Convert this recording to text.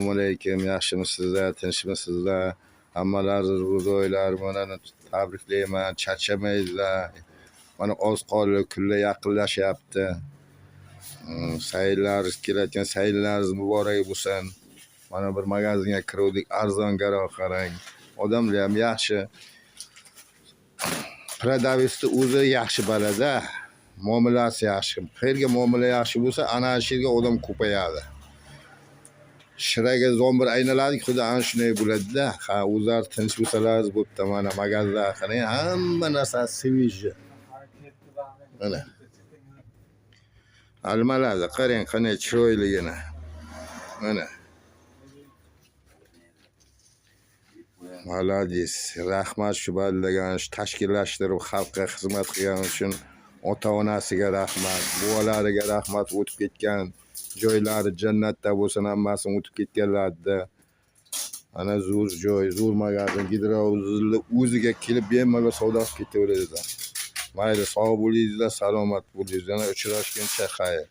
Assalomu alaykum, yaxshimisizlar, tinchmisizlar? Hammalaringiz ro'zoylar, mana tabriklayman, charchamaysizlar. Mana oz qoldi, kunlar yaqinlashyapti. Sayllaringiz kelayotgan sayllaringiz muborak bo'lsin. Mana bir magazinga kirdik, arzongaroq qarang. Odamlar ham yaxshi. Prodavistni o'zi yaxshi balada, muomalasi yaxshi. Qayerga muomala yaxshi bo'lsa, ana shu yerga odam ko'payadi. Shiraga zombir aynaladi, xudo ana shunday bo'ladi-da. Ha, o'zlari tinch bo'lsalar bo'pti. Mana magazinlar qarang, hamma narsa sviji. Mana. Almalarda qarang, qanday chiroyligini. Mana. Молодец. Rahmat shu baldagan tashkillashtirib xalqqa xizmat qilgani uchun ota-onasiga rahmat, buvalariga rahmat, o'tib ketgan joylari jannatda bo'lsin, hammasini o'tib ketganlarda. Ana zo'r joy, zo'r magazin, gidrouzilni o'ziga kelib bemalol savdo qilib ketaveradi. Mayli, sog' bo'lingizlar, salomat bo'lingizlar. Yana uchrashguncha xayr.